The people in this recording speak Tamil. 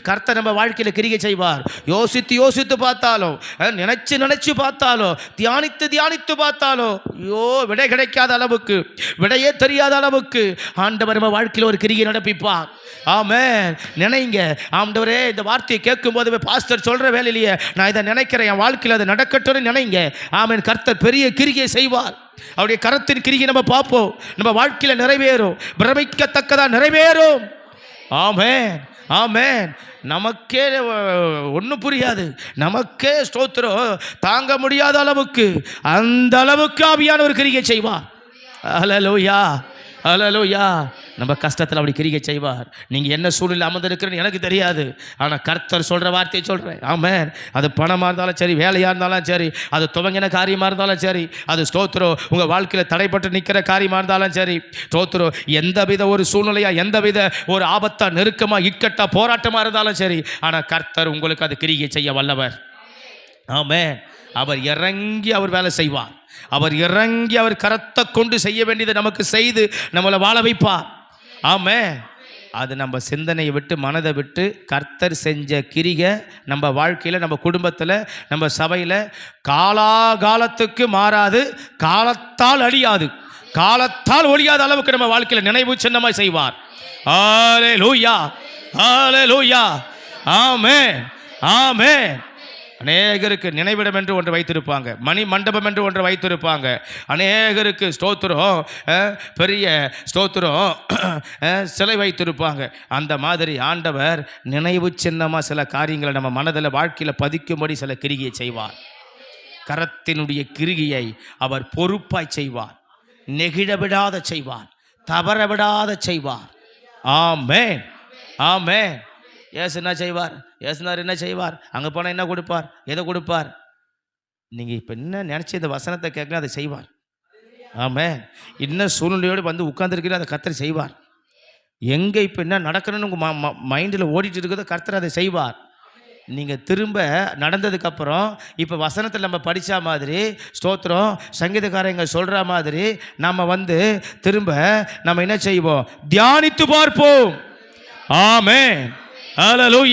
கர்த்தர் நம்ம வாழ்க்கையில் கிரியை செய்வார். யோசித்து யோசித்து பார்த்தாலும், நினைச்சு நினைச்சு பார்த்தாலும், தியானித்து தியானித்து பார்த்தாலும், ஐயோ விடை கிடைக்காத அளவுக்கு, விடையே தெரியாத அளவுக்கு ஆண்டவர் நம்ம வாழ்க்கையில் ஒரு கிரியை நடப்பிப்பார். ஆமென். நினைங்க ஆண்டவரே, இந்த வார்த்தையை கேட்கும் போது பாஸ்டர் சொல்ற வேலையிலேயே நான் இதை நினைக்கிறேன், என் வாழ்க்கையில் அது நடக்கட்டும் நினைங்க. ஆமென். கர்த்தர் பெரிய கிரியை செய்வார். அவருடைய கரத்தின் கிரியை நம்ம பார்ப்போம், நம்ம வாழ்க்கையில் நிறைவேறும், பிரமிக்கத்தக்கதா நிறைவேறும். ஆமென், ஆமென். நமக்கே ஒன்றும் புரியாது, நமக்கே ஸ்தோத்திரம் தாங்க முடியாத அளவுக்கு, அந்த அளவுக்கு ஆவியானவர் கிரியை செய்வார். ஹல்லேலூயா, ஹல்லேலூயா. நம்ம கஷ்டத்தில் அப்படி கிரியை செய்வார். நீங்கள் என்ன சூழ்நிலை அமர்ந்திருக்கிறேன்னு எனக்கு தெரியாது, ஆனால் கர்த்தர் சொல்கிற வார்த்தையை சொல்கிறேன். ஆமென். அது பணமாக இருந்தாலும் சரி, வேலையாக இருந்தாலும் சரி, அது துவங்கின காரியமாக இருந்தாலும் சரி, அது ஸ்தோத்திரம் உங்கள் வாழ்க்கையில் தடைப்பட்டு நிற்கிற காரியமாக இருந்தாலும் சரி, ஸ்தோத்திரம் எந்தவித ஒரு சூழ்நிலையாக, எந்தவித ஒரு ஆபத்தாக, நெருக்கமாக, இக்கட்டாக, போராட்டமாக இருந்தாலும் சரி, ஆனால் கர்த்தர் உங்களுக்கு அது கிரியை செய்ய வல்லவர். ஆமென். அவர் இறங்கி அவர் வேலை செய்வார். அவர் இறங்கி அவர் கரத்தை கொண்டு செய்ய வேண்டியதை நமக்கு செய்து நம்மளை வாழ வைப்பார். ஆமென். அது நம்ம சிந்தனையை விட்டு, மனதை விட்டு கர்த்தர் செஞ்ச கிரியை நம்ம வாழ்க்கையில், நம்ம குடும்பத்தில், நம்ம சபையில் காலாகாலத்துக்கு மாறாது, காலத்தால் அழியாது, காலத்தால் ஒழியாத அளவுக்கு நம்ம வாழ்க்கையில் நினைவு சின்னமாக செய்வார். ஹல்லேலூயா, ஹல்லேலூயா. ஆமென், ஆமென். அநேகருக்கு நினைவிடம் என்று ஒன்று வைத்திருப்பாங்க, மணி மண்டபம் என்று ஒன்று வைத்திருப்பாங்க. அநேகருக்கு ஸ்தோத்திரம் பெரிய ஸ்தோத்திரம் சிலை வைத்திருப்பாங்க. அந்த மாதிரி ஆண்டவர் நினைவு சின்னமாக சில காரியங்களை நம்ம மனதில், வாழ்க்கையில் பதிக்கும்படி சில கிரியை செய்வார். கரத்தினுடைய கிரியை அவர் பொறுப்பாய் செய்வார், நெகிழ விடாத செய்வார், தவற விடாத செய்வார். ஆமென், ஆமென். ஏசு என்ன செய்வார்? ஏசுனார் என்ன செய்வார்? அங்கே போனால் என்ன கொடுப்பார்? எதை கொடுப்பார்? நீங்கள் இப்போ என்ன நினச்சி இந்த வசனத்தை கேட்கணும், அதை செய்வார். ஆமென். இன்னும் சூழ்நிலையோடு வந்து உட்கார்ந்துருக்கிறோம், அதை கர்த்தர் செய்வார். எங்கே இப்போ என்ன நடக்கணும்னு உங்கள் மைண்டில் ஓடிட்டு இருக்கிறதோ கர்த்தர் அதை செய்வார். நீங்கள் திரும்ப நடந்ததுக்கப்புறம் இப்போ வசனத்தில் நம்ம படித்த மாதிரி, ஸ்தோத்திரம் சங்கீதக்காரங்க சொல்கிற மாதிரி நம்ம வந்து திரும்ப நம்ம என்ன செய்வோம்? தியானித்து பார்ப்போம். ஆமென், ஹல்லேலூயா.